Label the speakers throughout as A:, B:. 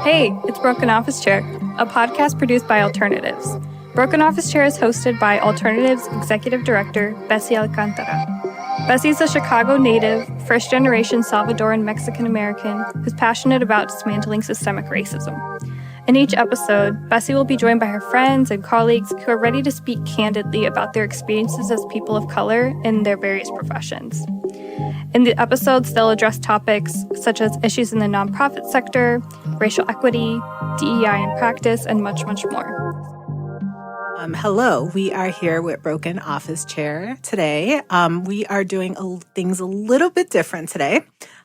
A: Hey, it's Broken Office Chair, a podcast produced by Alternatives. Broken Office Chair is hosted by Alternatives Executive Director Bessie Alcantara. Bessie is a Chicago native, first-generation Salvadoran Mexican-American who's passionate about dismantling systemic racism. In each episode, Bessie will be joined by her friends and colleagues who are ready to speak candidly about their experiences as people of color in their various professions. In the episodes, they'll address topics such as issues in the nonprofit sector, racial equity, DEI in practice, and much, much more.
B: Hello, we are here with Broken Office Chair today. We are doing things a little bit different today.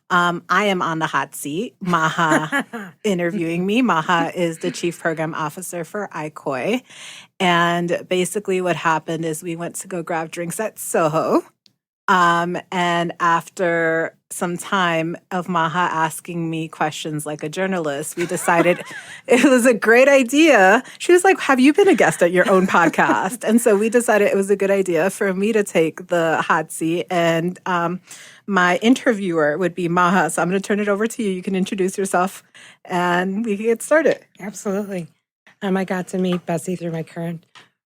B: I am on the hot seat. Maha interviewing me. Maha is the Chief Program Officer for ICOI. And basically what happened is we went to go grab drinks at Soho. And after some time of Maha asking me questions like a journalist, we decided it was a great idea. She was like, have you been a guest at your own podcast? And so we decided it was a good idea for me to take the hot seat. And my interviewer would be Maha. So I'm going to turn it over to you. You can introduce yourself and we can get started.
C: Absolutely. I got to meet Bessie through my current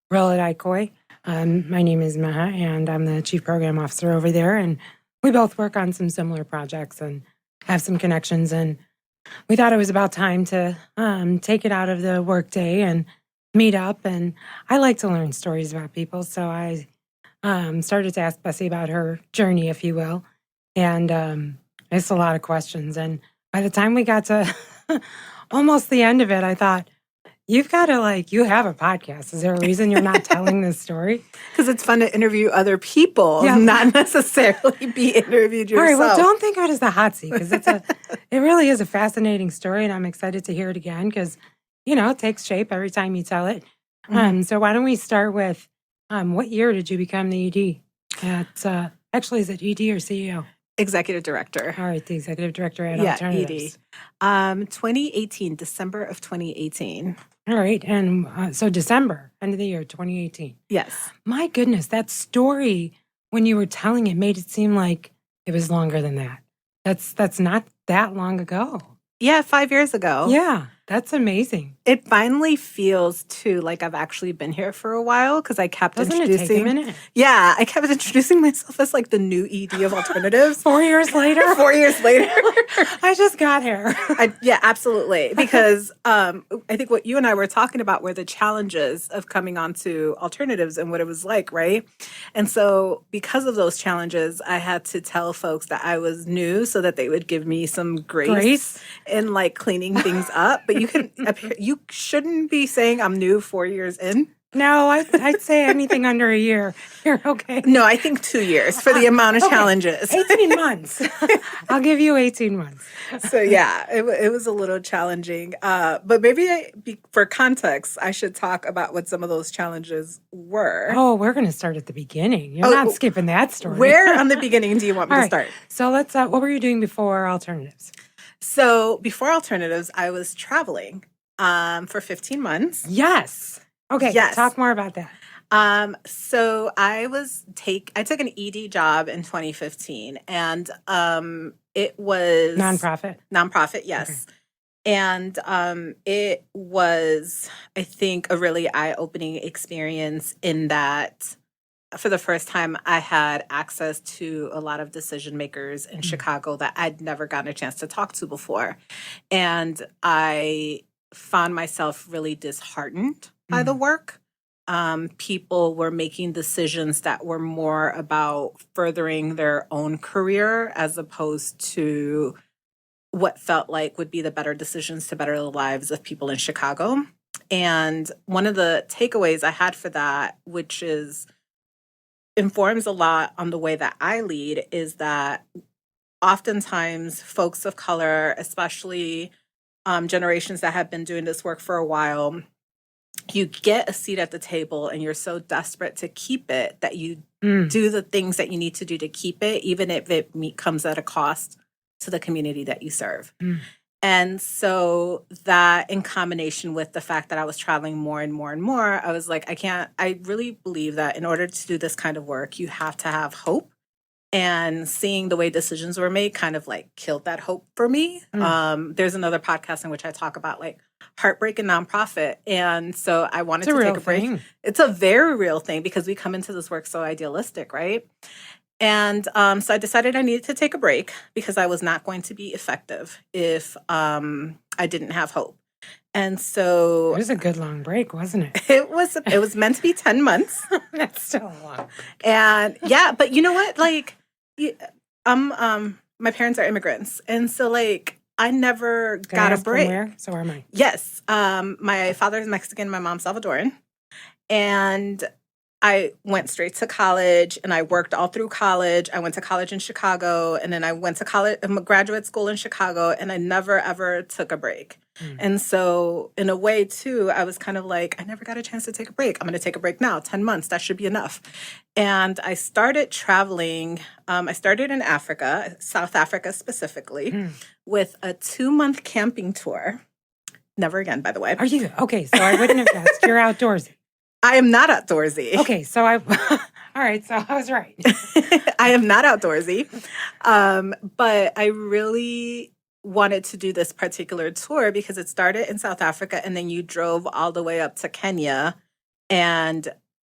C: role at ICOI. My name is Maha, and I'm the Chief Program Officer over there, and we both work on some similar projects and have some connections, and we thought it was about time to take it out of the workday and meet up, and I like to learn stories about people, so I started to ask Bessie about her journey, if you will, and it's a lot of questions, and by the time we got to almost the end of it, I thought, you've got to, you have a podcast. Is there a reason you're not telling this story?
B: Because it's fun to interview other people, not necessarily be interviewed yourself.
C: All right, well, don't think of it as the hot seat, because it really is a fascinating story, and I'm excited to hear it again, because, it takes shape every time you tell it. Mm-hmm. So why don't we start with, what year did you become the ED at, actually, is it ED or CEO?
B: Executive Director.
C: All right, the Executive Director at Alternatives.
B: ED. 2018, December of 2018.
C: All right, and so December, end of the year, 2018.
B: Yes.
C: My goodness, that story, when you were telling it, made it seem like it was longer than that. That's not that long ago.
B: Yeah, 5 years ago.
C: Yeah, that's amazing.
B: It finally feels, too, like I've actually been here for a while because I kept introducing...
C: Doesn't it take a minute?
B: Yeah, I kept introducing myself as the new ED of Alternatives.
C: 4 years later?
B: 4 years later.
C: I just got here.
B: Yeah, absolutely. Because I think what you and I were talking about were the challenges of coming onto Alternatives and what it was like, right? And so because of those challenges, I had to tell folks that I was new so that they would give me some grace? In cleaning things up. But you shouldn't be saying I'm new 4 years in.
C: No, I'd say anything under a year. You're okay.
B: No, I think 2 years for the amount of challenges.
C: 18 months. I'll give you 18 months.
B: So yeah, it was a little challenging. But maybe for context, I should talk about what some of those challenges were.
C: Oh, we're going to start at the beginning. You're not skipping that story.
B: Where on the beginning do you want me to start?
C: So let's, what were you doing before Alternatives?
B: So before Alternatives, I was traveling for 15 months.
C: Yes. Okay, yes. Talk more about that.
B: So I took an ED job in 2015, and it was nonprofit, yes. Okay. And it was, I think, a really eye-opening experience in that for the first time I had access to a lot of decision makers in Chicago that I'd never gotten a chance to talk to before. And I found myself really disheartened by the work. People were making decisions that were more about furthering their own career as opposed to what felt like would be the better decisions to better the lives of people in Chicago. And one of the takeaways I had for that, which informs a lot on the way that I lead, is that oftentimes folks of color, especially generations that have been doing this work for a while, you get a seat at the table and you're so desperate to keep it that you do the things that you need to do to keep it, even if it comes at a cost to the community that you serve. And so that, in combination with the fact that I was traveling more and more and more, I was like, I really believe that in order to do this kind of work, you have to have hope and seeing the way decisions were made kind of like killed that hope for me. There's another podcast in which I talk about like heartbreak and nonprofit. And so I wanted to take a break.
C: Thing.
B: It's a very real thing because we come into this work so idealistic, right? And so I decided I needed to take a break because I was not going to be effective if I didn't have hope. And so
C: it was a good long break, wasn't it?
B: It was meant to be 10 months.
C: That's still a long.
B: And yeah, but you know what? Like, my parents are immigrants, and so like I never got a break.
C: From where? So am I.
B: Yes, my father's Mexican, my mom's Salvadoran, and I went straight to college, and I worked all through college. I went to college in Chicago, and then I went to college, graduate school in Chicago, and I never ever took a break. And so in a way, too, I was kind of like, I never got a chance to take a break. I'm going to take a break now, 10 months. That should be enough. And I started traveling. I started in Africa, South Africa specifically, with a 2-month camping tour. Never again, by the way.
C: Are you? Okay, so I wouldn't have guessed. You're outdoorsy.
B: I am not outdoorsy.
C: Okay, so all right, so I was right.
B: I am not outdoorsy. But I really wanted to do this particular tour because it started in South Africa and then you drove all the way up to Kenya and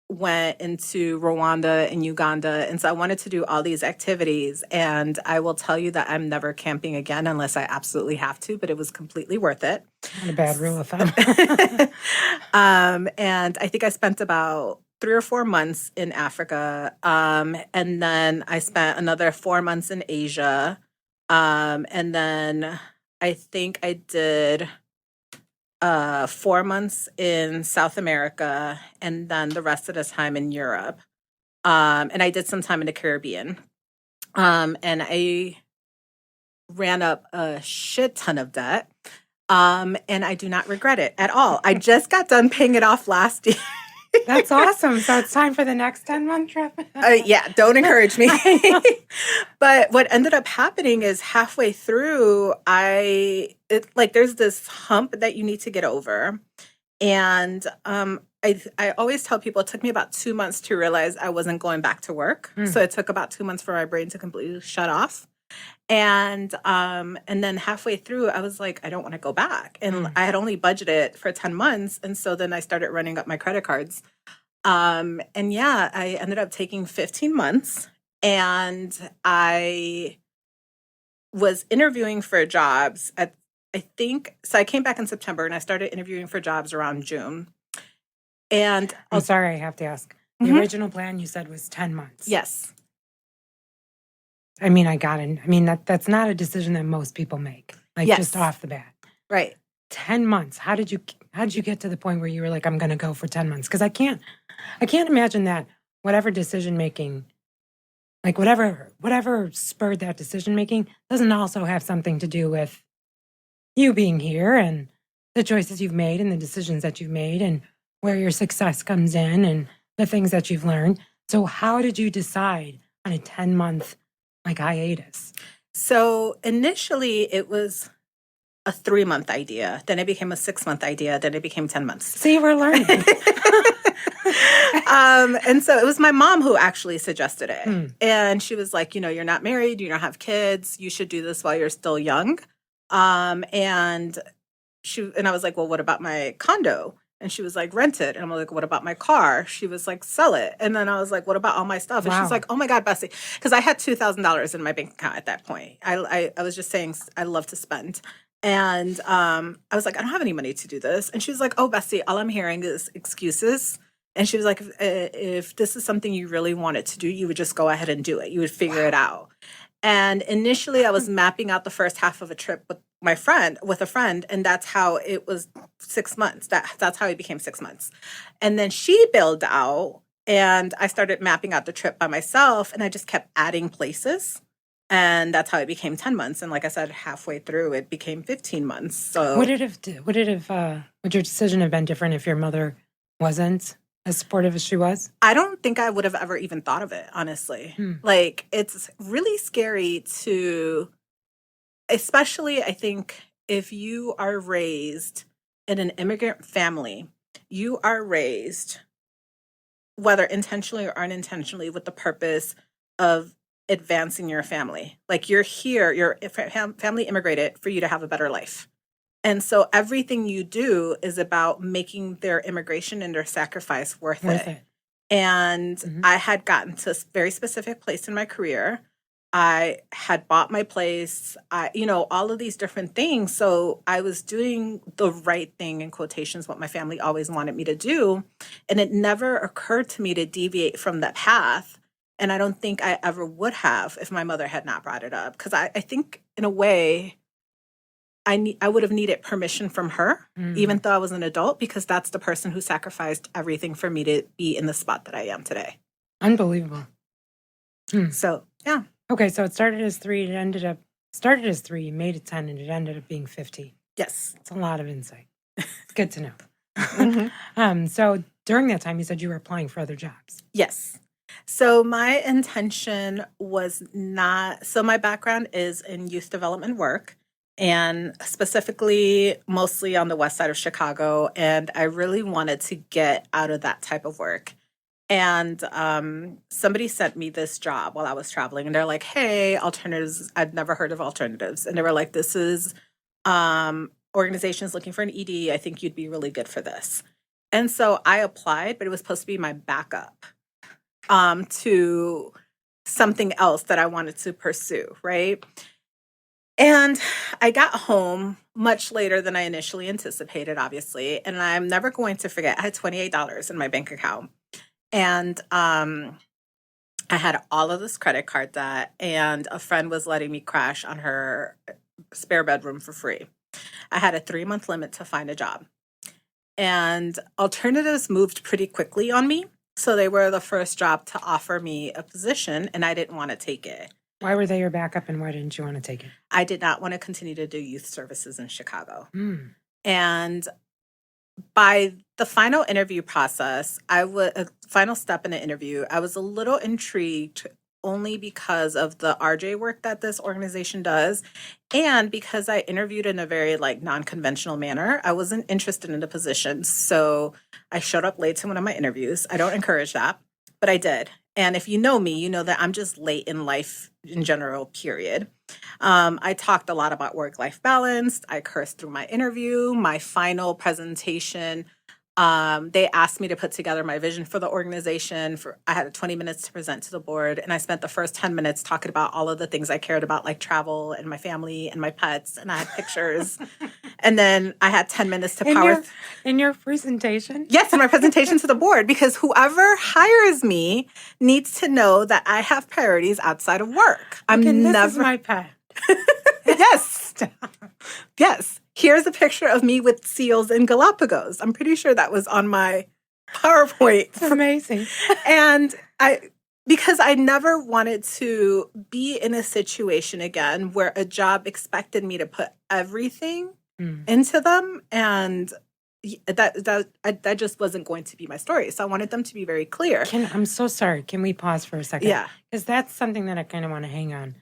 B: went into Rwanda and Uganda. And so I wanted to do all these activities. And I will tell you that I'm never camping again unless I absolutely have to, but it was completely worth it.
C: Not a bad rule of thumb.
B: And I think I spent about 3 or 4 months in Africa. And then I spent another 4 months in Asia. And then I think I did 4 months in South America and then the rest of the time in Europe. And I did some time in the Caribbean. And I ran up a shit ton of debt. And I do not regret it at all. I just got done paying it off last year.
C: That's awesome. So it's time for the next 10-month trip?
B: Yeah, don't encourage me. But what ended up happening is halfway through, there's this hump that you need to get over. And I always tell people it took me about 2 months to realize I wasn't going back to work. So it took about 2 months for my brain to completely shut off. And then halfway through, I was like, I don't want to go back. And I had only budgeted for 10 months. And so then I started running up my credit cards. And yeah, I ended up taking 15 months. And I was interviewing for jobs I came back in September and I started interviewing for jobs around June. And
C: I'm sorry, I have to ask. The original plan you said was 10 months.
B: Yes.
C: I mean, that's not a decision that most people make. Just off the bat.
B: Right.
C: 10 months. How did you get to the point where you were like, I'm going to go for 10 months? Because I can't imagine that whatever decision making, like whatever spurred that decision making doesn't also have something to do with you being here and the choices you've made and the decisions that you've made and where your success comes in and the things that you've learned. So how did you decide on a 10-month hiatus?
B: So initially it was a 3-month idea. Then it became a 6-month idea. Then it became 10 months.
C: See, we're learning.
B: And so it was my mom who actually suggested it. And she was like, you're not married, you don't have kids, you should do this while you're still young. And I was like, well, what about my condo? And she was like, rent it. And I'm like, what about my car? She was like, sell it. And then I was like, what about all my stuff? And she's like, oh my God, Bessie. Because I had $2,000 in my bank account at that point. I was just saying I love to spend. And I was like, I don't have any money to do this. And she was like, oh, Bessie, all I'm hearing is excuses. And she was like, if this is something you really wanted to do, you would just go ahead and do it. You would figure it out. And initially I was mapping out the first half of a trip with a friend, and that's how it was 6 months. That's how it became 6 months. And then she bailed out, and I started mapping out the trip by myself, and I just kept adding places. And that's how it became 10 months. And like I said, halfway through, it became 15 months. So would
C: your decision have been different if your mother wasn't as supportive as she was?
B: I don't think I would have ever even thought of it, honestly. It's really scary especially I think if you are raised in an immigrant family, you are raised, whether intentionally or unintentionally, with the purpose of advancing your family. Like you're here, your family immigrated for you to have a better life. And so everything you do is about making their immigration and their sacrifice worth it. And I had gotten to a very specific place in my career. I had bought my place, all of these different things. So I was doing the right thing, in quotations, what my family always wanted me to do. And it never occurred to me to deviate from that path. And I don't think I ever would have if my mother had not brought it up. Because I think, in a way, I would have needed permission from her, even though I was an adult, because that's the person who sacrificed everything for me to be in the spot that I am today.
C: Unbelievable.
B: So, yeah.
C: Okay, so it started as 3. It started as 3, you made it 10, and it ended up being 50.
B: Yes.
C: It's a lot of insight. It's good to know. So during that time, you said you were applying for other jobs.
B: Yes. So my intention was not, so my background is in youth development work, and specifically mostly on the west side of Chicago. And I really wanted to get out of that type of work. And somebody sent me this job while I was traveling, and they're like, hey, alternatives. I'd never heard of alternatives. And they were like, this is organizations looking for an ED. I think you'd be really good for this. And so I applied, but it was supposed to be my backup to something else that I wanted to pursue, right? And I got home much later than I initially anticipated, obviously. And I'm never going to forget, I had $28 in my bank account. And I had all of this credit card debt, and a friend was letting me crash on her spare bedroom for free. I had a 3-month limit to find a job. And alternatives moved pretty quickly on me. So they were the first job to offer me a position, and I didn't want to take it.
C: Why were they your backup, and why didn't you want to take it?
B: I did not want to continue to do youth services in Chicago. And by the final interview process, final step in the interview, I was a little intrigued only because of the RJ work that this organization does, and because I interviewed in a very non-conventional manner. I wasn't interested in the position, so I showed up late to one of my interviews. I don't encourage that, but I did. And if you know me, you know that I'm just late in life in general, period. I talked a lot about work-life balance. I cursed through my interview. My final presentation, they asked me to put together my vision for the organization. I had 20 minutes to present to the board, and I spent the first 10 minutes talking about all of the things I cared about, like travel and my family and my pets, and I had pictures. And then I had 10 minutes to power.
C: In your presentation?
B: Yes, in my presentation to the board, because whoever hires me needs to know that I have priorities outside of work.
C: This is my pet.
B: Yes. Yes. Here's a picture of me with seals in Galapagos. I'm pretty sure that was on my PowerPoint.
C: It's amazing.
B: And because I never wanted to be in a situation again where a job expected me to put everything into them, and that just wasn't going to be my story. So I wanted them to be very clear.
C: I'm so sorry. Can we pause for a second?
B: Yeah.
C: Because that's something that I kind of want to hang on.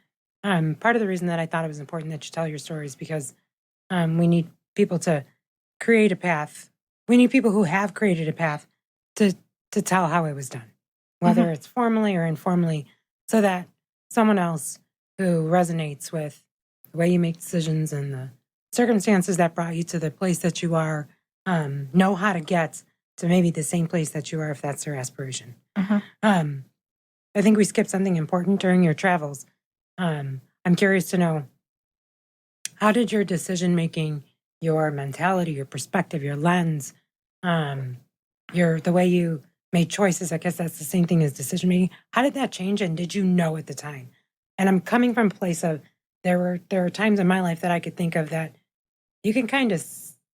C: Part of the reason that I thought it was important that you tell your story is because we need people to create a path. We need people who have created a path to tell how it was done, whether it's formally or informally, so that someone else who resonates with the way you make decisions and the circumstances that brought you to the place that you are, know how to get to maybe the same place that you are if that's their aspiration. I think we skipped something important during your travels. I'm curious to know, how did your decision making, your mentality, your perspective, your lens, the way you made choices, I guess that's the same thing as decision making. How did that change, and did you know at the time? And I'm coming from a place of there were times in my life that I could think of that you can kind of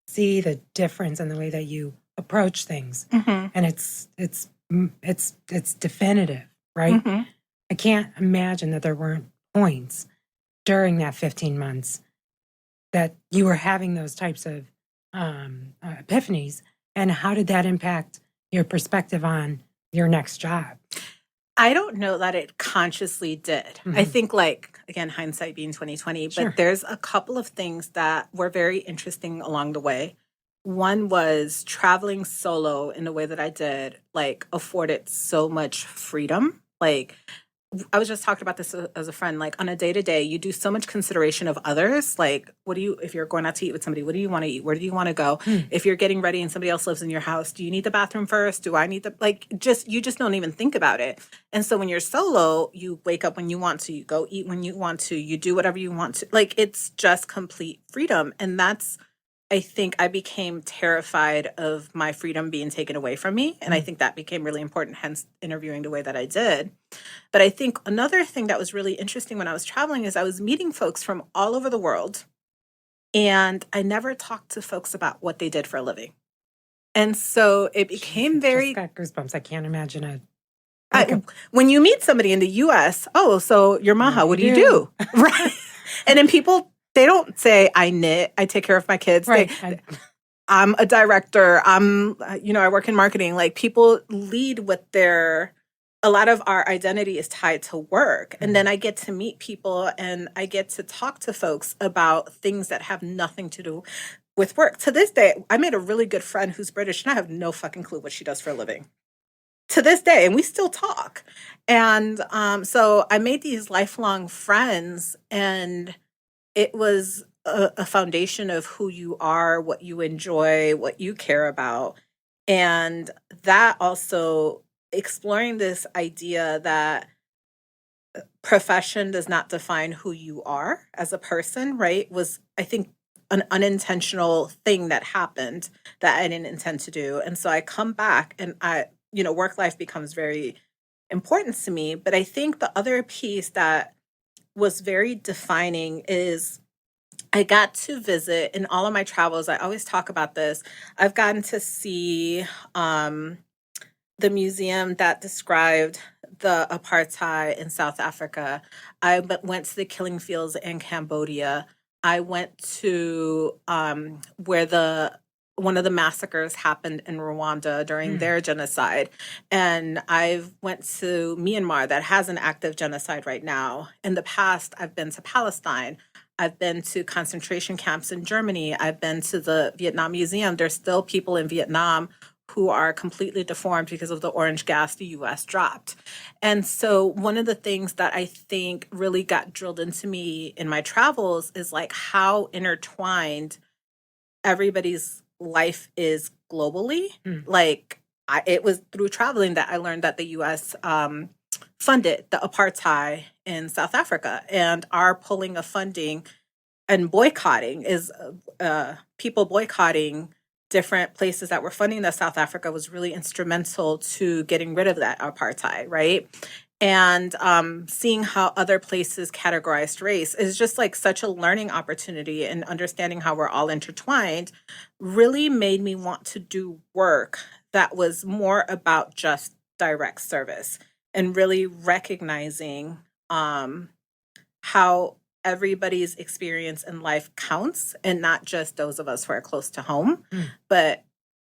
C: see the difference in the way that you approach things, and it's definitive, right? I can't imagine that there weren't points during that 15 months that you were having those types of epiphanies. And how did that impact your perspective on your next job?
B: I don't know that it consciously did. I think, again, hindsight being 2020, but there's a couple of things that were very interesting along the way. One was traveling solo in the way that I did, afforded so much freedom. I was just talking about this as a friend, like on a day to day, you do so much consideration of others. Like, if you're going out to eat with somebody, what do you want to eat? Where do you want to go? If you're getting ready and somebody else lives in your house, do you need the bathroom first? Do I need you just don't even think about it. And so when you're solo, you wake up when you want to, you go eat when you want to, you do whatever you want to. Like, it's just complete freedom. And I think I became terrified of my freedom being taken away from me. And I think that became really important, hence interviewing the way that I did. But I think another thing that was really interesting when I was traveling is I was meeting folks from all over the world. And I never talked to folks about what they did for a living. And so it became
C: just got goosebumps. I can't imagine
B: when you meet somebody in the US, so you're Maha, what do you do? Right. And then people, they don't say, I knit, I take care of my kids.
C: Right.
B: I'm a director. I work in marketing. Like, people lead with a lot of our identity is tied to work. And then I get to meet people and I get to talk to folks about things that have nothing to do with work. To this day, I made a really good friend who's British and I have no fucking clue what she does for a living. To this day, and we still talk. And so I made these lifelong friends, and it was a foundation of who you are, what you enjoy, what you care about. And that also exploring this idea that profession does not define who you are as a person, right, was, I think, an unintentional thing that happened that I didn't intend to do. And so I come back and work life becomes very important to me. But I think the other piece that was very defining is I got to visit in all of my travels. I always talk about this. I've gotten to see the museum that described the apartheid in South Africa. I went to the killing fields in Cambodia. I went to where one of the massacres happened in Rwanda during their genocide. And I went to Myanmar that has an active genocide right now. In the past, I've been to Palestine. I've been to concentration camps in Germany. I've been to the Vietnam Museum. There's still people in Vietnam who are completely deformed because of the orange gas the U.S. dropped. And so one of the things that I think really got drilled into me in my travels is like how intertwined everybody's life is globally. Like, it was through traveling that I learned that the U.S. Funded the apartheid in South Africa, and our pulling of funding and boycotting is people boycotting different places that were funding the South Africa was really instrumental to getting rid of that apartheid, right? And seeing how other places categorized race is just like such a learning opportunity, and understanding how we're all intertwined really made me want to do work that was more about just direct service and really recognizing how everybody's experience in life counts, and not just those of us who are close to home, but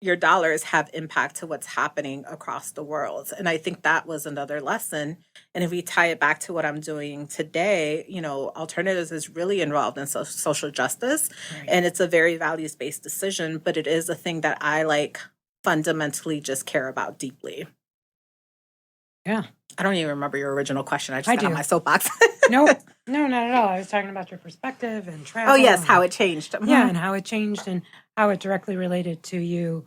B: your dollars have impact to what's happening across the world. And I think that was another lesson. And if we tie it back to what I'm doing today, Alternatives is really involved in social justice. Right. And it's a very values-based decision, but it is a thing that I fundamentally just care about deeply.
C: Yeah.
B: I don't even remember your original question. I got on my soapbox.
C: No, not at all. I was talking about your perspective and travel.
B: Oh, yes, how it changed.
C: Yeah, and how it changed and how it directly related to you,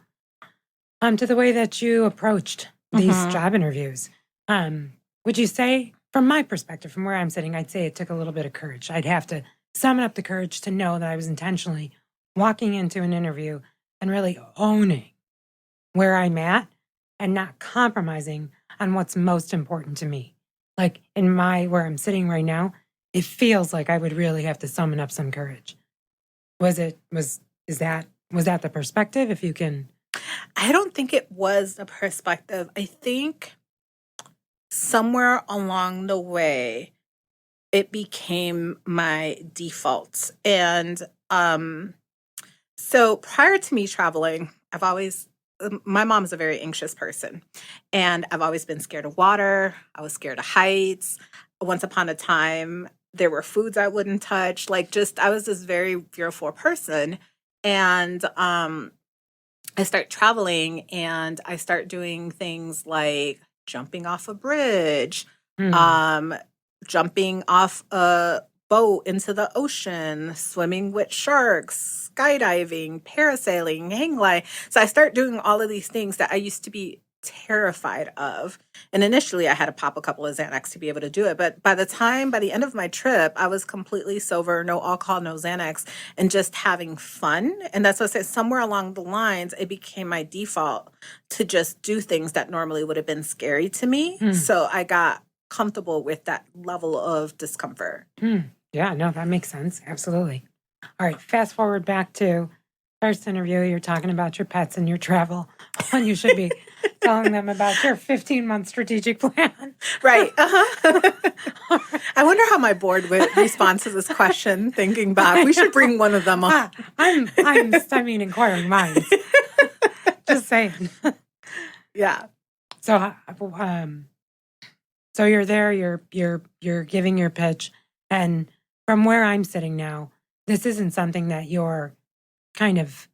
C: to the way that you approached these job interviews. Would you say, from my perspective, from where I'm sitting, I'd say it took a little bit of courage. I'd have to summon up the courage to know that I was intentionally walking into an interview and really owning where I'm at and not compromising on what's most important to me. Like where I'm sitting right now, it feels like I would really have to summon up some courage. Was that the perspective? If you can.
B: I don't think it was the perspective. I think somewhere along the way, it became my default. And so prior to me traveling, my mom's a very anxious person, and I've always been scared of water. I was scared of heights. Once upon a time, there were foods I wouldn't touch. I was this very fearful person. And I start traveling, and I start doing things like jumping off a bridge, Jumping off a boat into the ocean, swimming with sharks, skydiving, parasailing, hang gliding. So I start doing all of these things that I used to be terrified of. And initially I had to pop a couple of Xanax to be able to do it. But by the end of my trip, I was completely sober, no alcohol, no Xanax, and just having fun. And that's what I said, somewhere along the lines, it became my default to just do things that normally would have been scary to me. So I got comfortable with that level of discomfort.
C: Yeah, no, that makes sense. Absolutely. All right, fast forward back to first interview. You're talking about your pets and your travel when you should be telling them about your 15-month strategic plan.
B: Right. I wonder how my board would respond to this question, thinking back. We should bring one of them on.
C: I'm inquiring minds. Just saying.
B: Yeah.
C: So you're there, you're giving your pitch, and from where I'm sitting now, this isn't something that you're kind of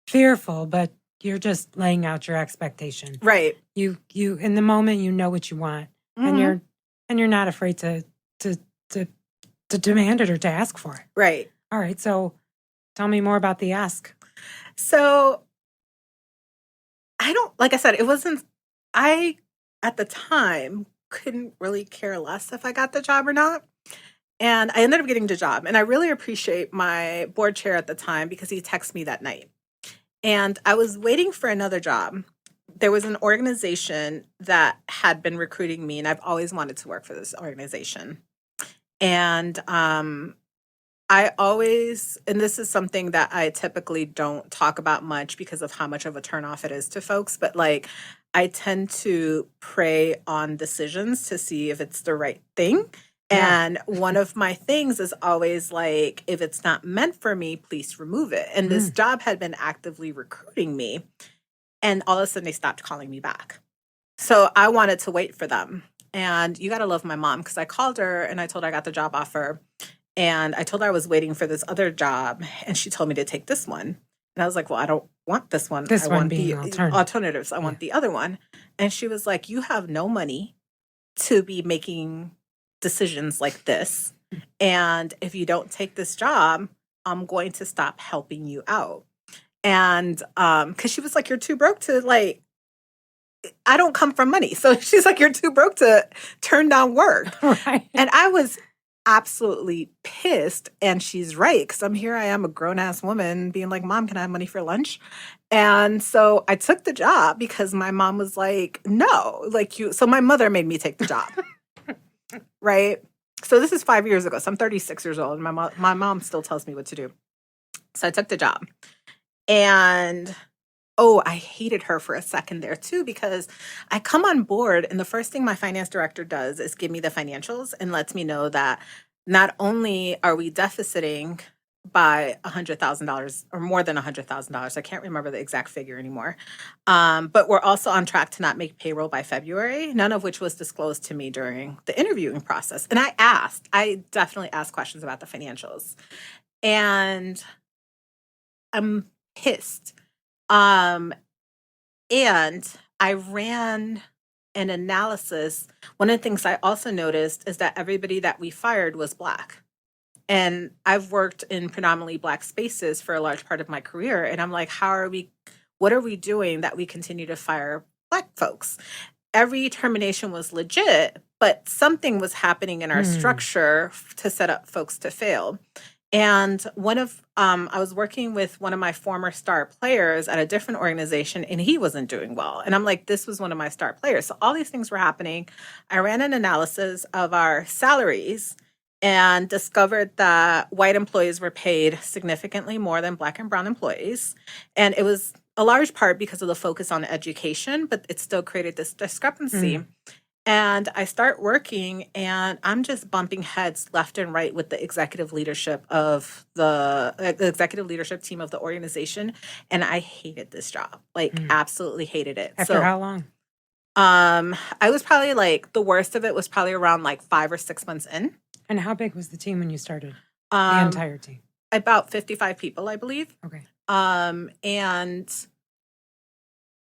C: fearful, but you're just laying out your expectation.
B: Right.
C: You in the moment you know what you want, and you're not afraid to demand it or to ask for it.
B: Right.
C: All right. So tell me more about the ask.
B: So like I said, I at the time couldn't really care less if I got the job or not. And I ended up getting the job. And I really appreciate my board chair at the time because he texted me that night. And I was waiting for another job. There was an organization that had been recruiting me, and I've always wanted to work for this organization. And and this is something that I typically don't talk about much because of how much of a turnoff it is to folks, but like I tend to prey on decisions to see if it's the right thing. Yeah. And one of my things is always like, if it's not meant for me, please remove it. And this job had been actively recruiting me. And all of a sudden they stopped calling me back. So I wanted to wait for them. And you got to love my mom, because I called her and I told her I got the job offer. And I told her I was waiting for this other job. And she told me to take this one. And I was like, well, I don't want this one. I want the alternatives. I want the other one. And she was like, you have no money to be making decisions like this. And if you don't take this job, I'm going to stop helping you out. And because she was like, you're too broke to like, I don't come from money. So she's like, you're too broke to turn down work.
C: Right.
B: And I was absolutely pissed. And she's right. Because I am a grown ass woman being like, Mom, can I have money for lunch? And so I took the job because my mom was like, no, so my mother made me take the job. Right. So this is 5 years ago. So I'm 36 years old. And my mom still tells me what to do. So I took the job. And I hated her for a second there too, because I come on board and the first thing my finance director does is give me the financials and lets me know that not only are we deficiting by $100,000 or more than $100,000, I can't remember the exact figure anymore, but we're also on track to not make payroll by February, none of which was disclosed to me during the interviewing process. And I definitely asked questions about the financials. And I'm pissed. And I ran an analysis. One of the things I also noticed is that everybody that we fired was Black. And I've worked in predominantly Black spaces for a large part of my career. And I'm like, what are we doing that we continue to fire Black folks? Every termination was legit, but something was happening in our structure to set up folks to fail. And I was working with one of my former star players at a different organization, and he wasn't doing well. And I'm like, this was one of my star players. So all these things were happening. I ran an analysis of our salaries and discovered that white employees were paid significantly more than Black and brown employees. And it was a large part because of the focus on education, but it still created this discrepancy. And I start working, and I'm just bumping heads left and right with the executive leadership of the executive leadership team of the organization. And I hated this job, absolutely hated it.
C: After how long?
B: I was probably the worst of it was probably around 5 or 6 months in.
C: And how big was the team when you started? The entire team?
B: About 55 people, I believe.
C: Okay.
B: And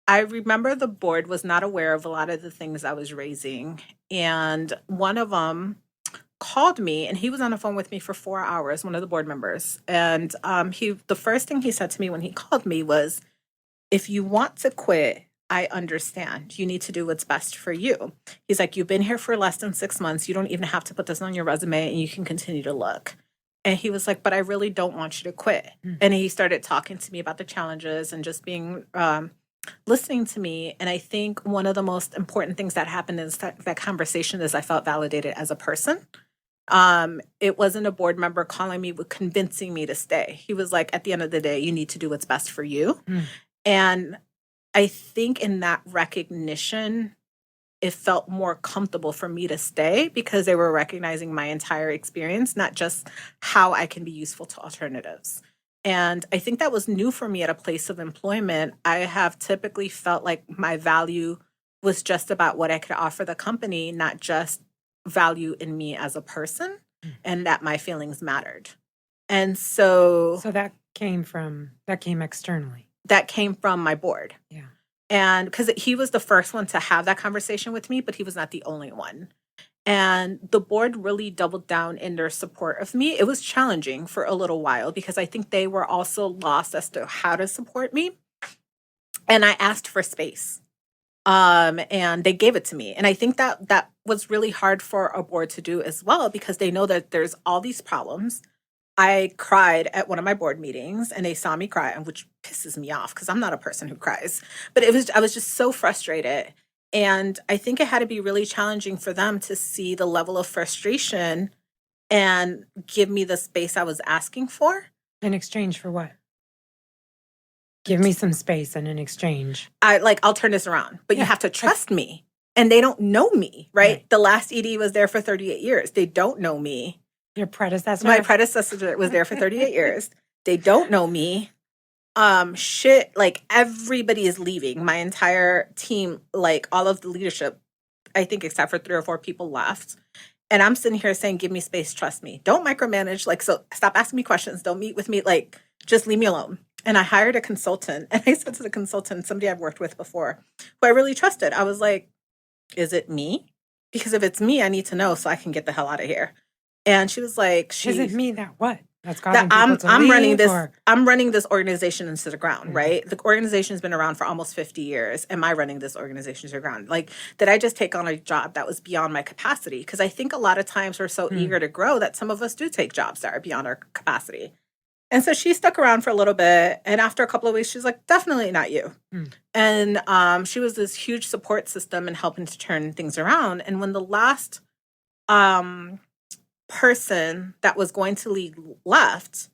B: I remember the board was not aware of a lot of the things I was raising. And one of them called me, and he was on the phone with me for 4 hours, one of the board members. And the first thing he said to me when he called me was, if you want to quit, I understand. You need to do what's best for you. He's like, you've been here for less than 6 months. You don't even have to put this on your resume, and you can continue to look. And he was like, but I really don't want you to quit. And he started talking to me about the challenges and just being listening to me. And I think one of the most important things that happened in that conversation is I felt validated as a person. It wasn't a board member calling me with convincing me to stay. He was like, at the end of the day, you need to do what's best for you. And I think in that recognition, it felt more comfortable for me to stay because they were recognizing my entire experience, not just how I can be useful to alternatives. And I think that was new for me at a place of employment. I have typically felt like my value was just about what I could offer the company, not just value in me as a person, and that my feelings mattered. And so
C: that came externally.
B: That came from my board.
C: Yeah.
B: And because he was the first one to have that conversation with me, but he was not the only one. And the board really doubled down in their support of me. It was challenging for a little while because I think they were also lost as to how to support me. And I asked for space. And they gave it to me. And I think that was really hard for a board to do as well, because they know that there's all these problems. I cried at one of my board meetings and they saw me cry, which pisses me off because I'm not a person who cries. But I was just so frustrated. And I think it had to be really challenging for them to see the level of frustration and give me the space I was asking for.
C: In exchange for what? Give me some space, and in exchange,
B: I'll turn this around, but you have to trust me. And they don't know me, right? The last ED was there for 38 years. They don't know me.
C: Your predecessor?
B: My predecessor was there for 38 years. They don't know me. Everybody is leaving. My entire team, all of the leadership, I think except for 3 or 4 people left. And I'm sitting here saying, give me space, trust me. Don't micromanage. So stop asking me questions. Don't meet with me. Just leave me alone. And I hired a consultant. And I said to the consultant, somebody I've worked with before, who I really trusted, I was like, is it me? Because if it's me, I need to know so I can get the hell out of here. And she was like,
C: is it me that what? That's
B: that I'm running this. I'm running this organization into the ground, right? The organization's been around for almost 50 years. Am I running this organization to the ground? Did I just take on a job that was beyond my capacity? Because I think a lot of times we're so eager to grow that some of us do take jobs that are beyond our capacity. And so she stuck around for a little bit. And after a couple of weeks, she's like, definitely not you. And she was this huge support system in helping to turn things around. And when the last person that was going to leave left,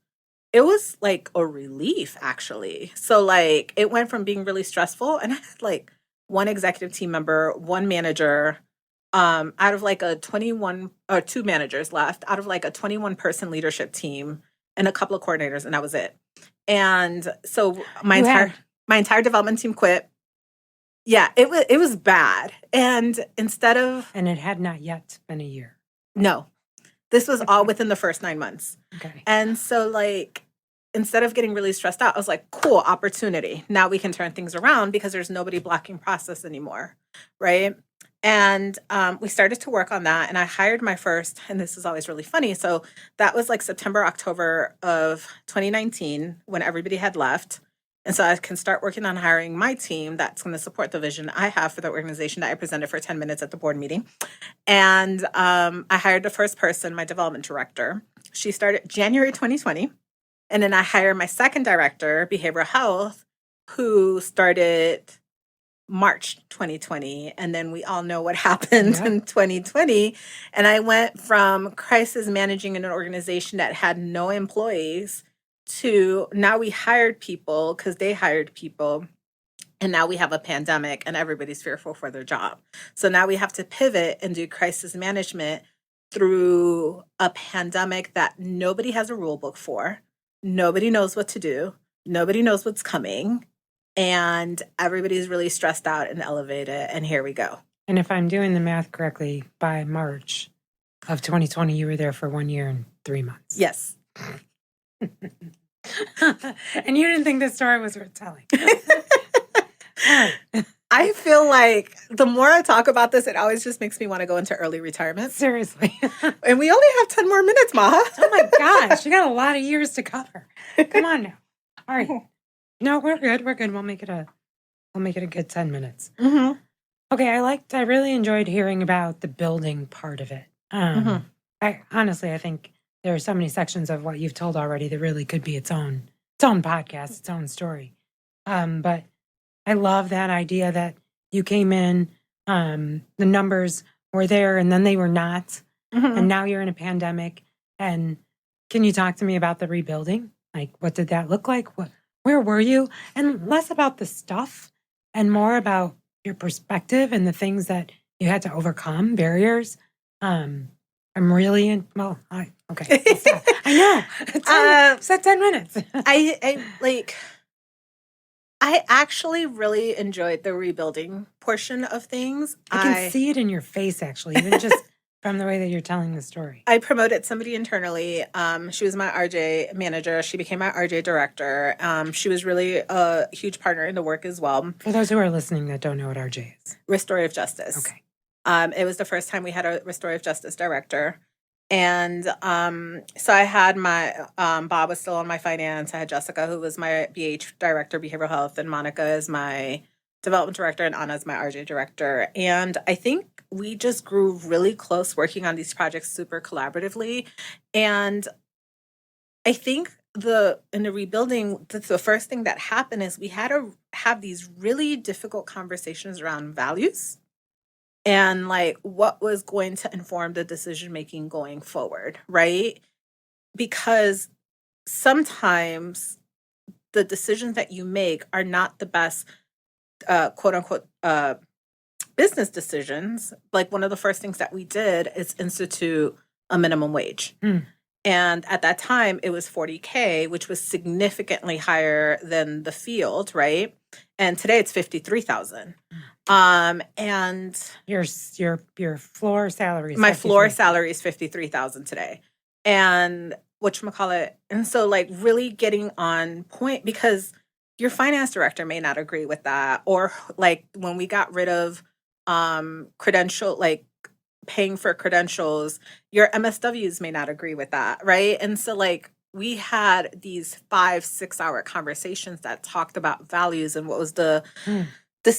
B: it was like a relief, actually. So it went from being really stressful, and I had one executive team member, one manager, out of a 21 or 2 managers left out of a 21 person leadership team and a couple of coordinators, and that was it. And so my entire development team quit. Yeah, it was bad. And
C: and it had not yet been a year.
B: No. This was all within the first 9 months.
C: Okay.
B: And so instead of getting really stressed out, I was like, cool, opportunity. Now we can turn things around because there's nobody blocking process anymore, right? And we started to work on that. And I hired my first, and this is always really funny. So that was September, October of 2019 when everybody had left. And so I can start working on hiring my team that's going to support the vision I have for the organization that I presented for 10 minutes at the board meeting. And I hired the first person, my development director. She started January 2020. And then I hired my second director, behavioral health, who started March 2020. And then we all know what happened in 2020. And I went from crisis managing an organization that had no employees to now we hired people because they hired people. And now we have a pandemic and everybody's fearful for their job. So now we have to pivot and do crisis management through a pandemic that nobody has a rule book for. Nobody knows what to do. Nobody knows what's coming. And everybody's really stressed out and elevated. And here we go.
C: And if I'm doing the math correctly, by March of 2020, you were there for 1 year and 3 months.
B: Yes.
C: And you didn't think this story was worth telling.
B: I feel like the more I talk about this, it always just makes me want to go into early retirement.
C: Seriously.
B: And we only have 10 more minutes, Maha.
C: Oh my gosh, you got a lot of years to cover. Come on now. All right. No, we're good. We're good. We'll make it a good 10 minutes.
B: Mm-hmm.
C: Okay, I really enjoyed hearing about the building part of it. I think there are so many sections of what you've told already that really could be its own podcast, its own story. But I love that idea that you came in, the numbers were there and then they were not. And now you're in a pandemic. And can you talk to me about the rebuilding? Like, what did that look like? Where were you? And less about the stuff and more about your perspective and the things that you had to overcome, barriers. I'm really okay. I know. Said 10 minutes.
B: I actually really enjoyed the rebuilding portion of things.
C: I can see it in your face, actually, even just from the way that you're telling the story.
B: I promoted somebody internally. She was my RJ manager. She became my RJ director. She was really a huge partner in the work as well.
C: For those who are listening that don't know what RJ is.
B: Restorative justice.
C: Okay.
B: It was the first time we had a restorative justice director. And so I had my, Bob was still on my finance. I had Jessica, who was my BH director, behavioral health, and Monica is my development director, and Anna is my RJ director. And I think we just grew really close working on these projects super collaboratively. And I think in the rebuilding, the first thing that happened is we had to have these really difficult conversations around values. And like what was going to inform the decision making going forward, right? Because sometimes the decisions that you make are not the best, quote unquote, business decisions. Like one of the first things that we did is institute a minimum wage. And at that time, it was $40K, which was significantly higher than the field, right? And today it's $53,000. And
C: your floor salary is
B: my floor salary is $53,000 today. And whatchamacallit, and so like really getting on point, because your finance director may not agree with that. Or like when we got rid of credential, like paying for credentials, your MSWs may not agree with that, right? And so like we had these 5-6 hour conversations that talked about values and what was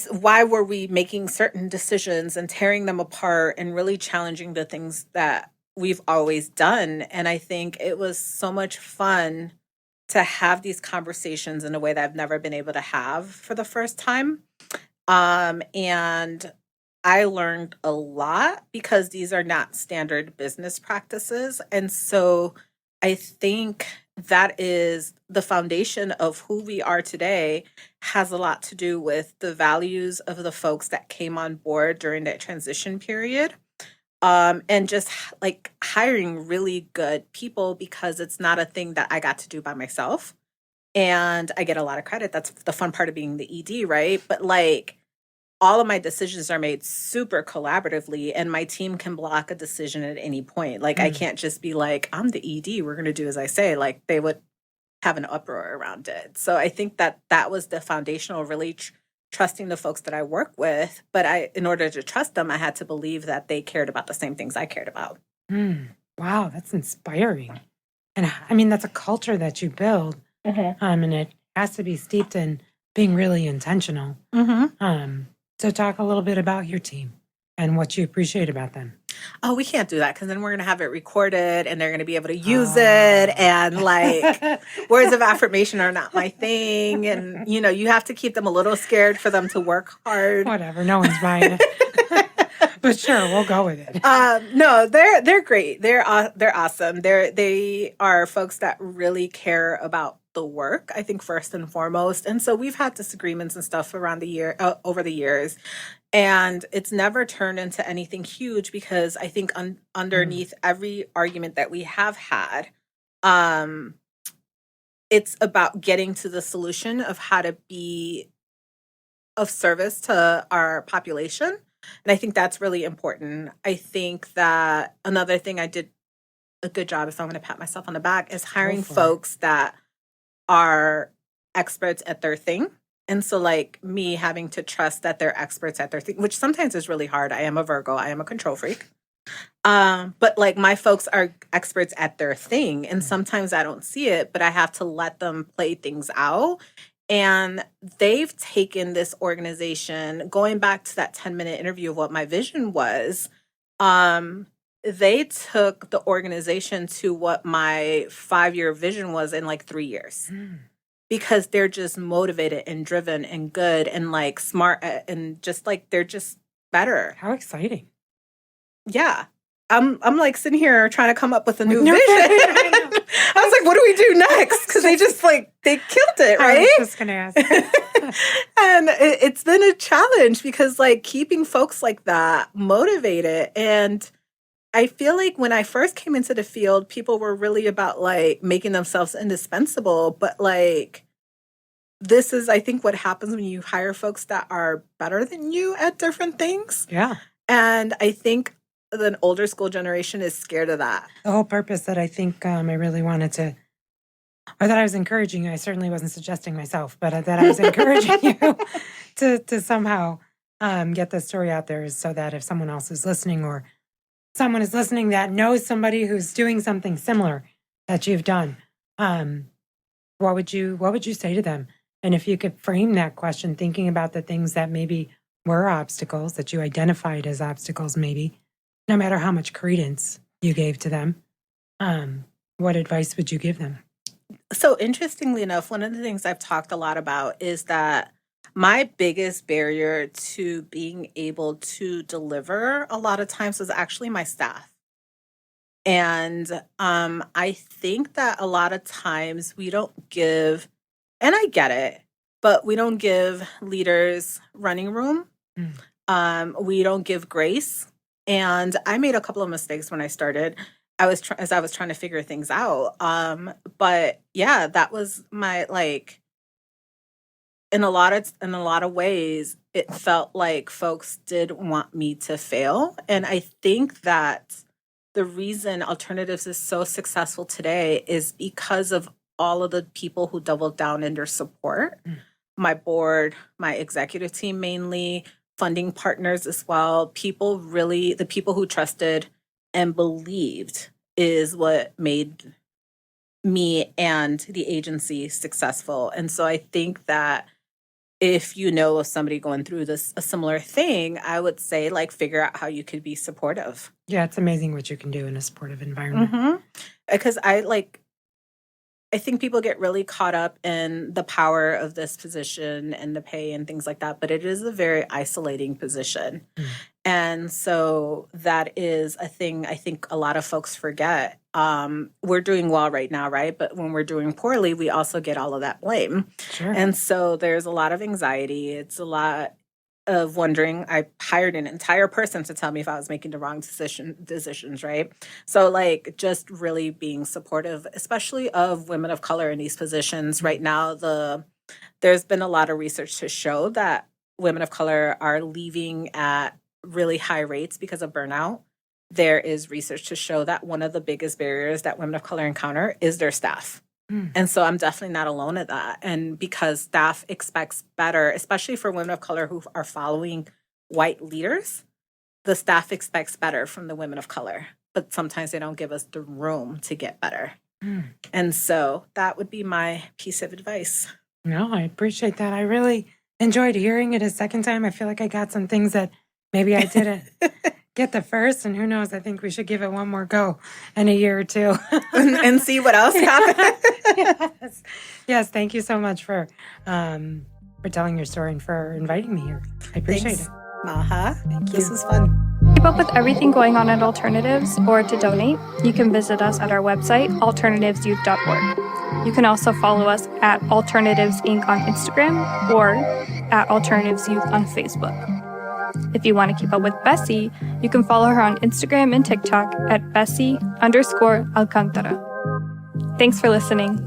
B: why were we making certain decisions and tearing them apart and really challenging the things that we've always done. And I think it was so much fun to have these conversations in a way that I've never been able to have for the first time. And I learned a lot because these are not standard business practices. And so I think that is the foundation of who we are today, has a lot to do with the values of the folks that came on board during that transition period. And just like hiring really good people, because it's not a thing that I got to do by myself. And I get a lot of credit. That's the fun part of being the ED, right? But like all of my decisions are made super collaboratively, and my team can block a decision at any point. Like I can't just be like, I'm the ED, we're going to do as I say. Like they would have an uproar around it. So I think that was the foundational, really trusting the folks that I work with. But in order to trust them, I had to believe that they cared about the same things I cared about.
C: Wow, that's inspiring. And I mean, that's a culture that you build. And it has to be steeped in being really intentional. So talk a little bit about your team and what you appreciate about them.
B: Oh, we can't do that because then we're going to have it recorded and they're going to be able to use it. And like words of affirmation are not my thing. And, you know, you have to keep them a little scared for them to work hard.
C: Whatever. No one's buying it. But sure, we'll go with it.
B: No, they're great. They're awesome. They are folks that really care about the work, I think, first and foremost. And so we've had disagreements and stuff over the years, and it's never turned into anything huge because I think underneath every argument that we have had, it's about getting to the solution of how to be of service to our population. And I think that's really important. I think that another thing I did a good job, if I'm going to pat myself on the back, is hiring folks that are experts at their thing. And so like me having to trust that they're experts at their thing, which sometimes is really hard. I am a Virgo. I am a control freak. But like my folks are experts at their thing. And sometimes I don't see it, but I have to let them play things out. And they've taken this organization, going back to that 10-minute interview of what my vision was, they took the organization to what my 5-year vision was in like 3 years. Because they're just motivated and driven and good and like smart and just like they're just better.
C: How exciting.
B: Yeah. I'm like sitting here trying to come up with a new vision. I was like, what do we do next? Because they just like, they killed it, right?
C: I was just going to ask.
B: And it's been a challenge because like keeping folks like that motivated. And I feel like when I first came into the field, people were really about like making themselves indispensable. But like, this is, I think, what happens when you hire folks that are better than you at different things.
C: Yeah.
B: And I think the older school generation is scared of that.
C: The whole purpose that I think I really wanted to, or that I was encouraging you, I certainly wasn't suggesting myself, but that I was encouraging you to somehow get this story out there is so that if someone else is listening or someone is listening that knows somebody who's doing something similar that you've done, what would you say to them? And if you could frame that question, thinking about the things that maybe were obstacles that you identified as obstacles, maybe, no matter how much credence you gave to them, what advice would you give them?
B: So interestingly enough, one of the things I've talked a lot about is that my biggest barrier to being able to deliver a lot of times was actually my staff. And I think that a lot of times we don't give, and I get it, but we don't give leaders running room. We don't give grace. And I made a couple of mistakes when I started. As I was trying to figure things out. But yeah, that was my like. In a lot of ways, it felt like folks did want me to fail, and I think that the reason Alternatives is so successful today is because of all of the people who doubled down in their support. My board, my executive team mainly, funding partners as well. The people who trusted and believed is what made me and the agency successful. And so I think that if you know of somebody going through a similar thing, I would say like figure out how you could be supportive.
C: Yeah, it's amazing what you can do in a supportive environment.
B: Because I think people get really caught up in the power of this position and the pay and things like that, but it is a very isolating position. And so that is a thing I think a lot of folks forget. We're doing well right now, right? But when we're doing poorly, we also get all of that blame.
C: Sure.
B: And so there's a lot of anxiety. It's a lot of wondering. I hired an entire person to tell me if I was making the wrong decisions, right? So like just really being supportive, especially of women of color in these positions. Right now, there's been a lot of research to show that women of color are leaving at really high rates because of burnout. There is research to show that one of the biggest barriers that women of color encounter is their staff. And so I'm definitely not alone at that. And because staff expects better, especially for women of color who are following white leaders, the staff expects better from the women of color. But sometimes they don't give us the room to get better. And so that would be my piece of advice.
C: No, I appreciate that. I really enjoyed hearing it a second time. I feel like I got some things that maybe I didn't get the first, and who knows, I think we should give it one more go in a year or two.
B: and see what else happens.
C: Yes, thank you so much for telling your story and for inviting me here. I appreciate it.
B: Maha.
C: Thank you.
B: This was fun.
A: Keep up with everything going on at Alternatives or to donate, you can visit us at our website, alternativesyouth.org. You can also follow us at Alternatives Inc. on Instagram or at Alternatives Youth on Facebook. If you want to keep up with Bessie, you can follow her on Instagram and TikTok at Bessie_Alcantara. Thanks for listening.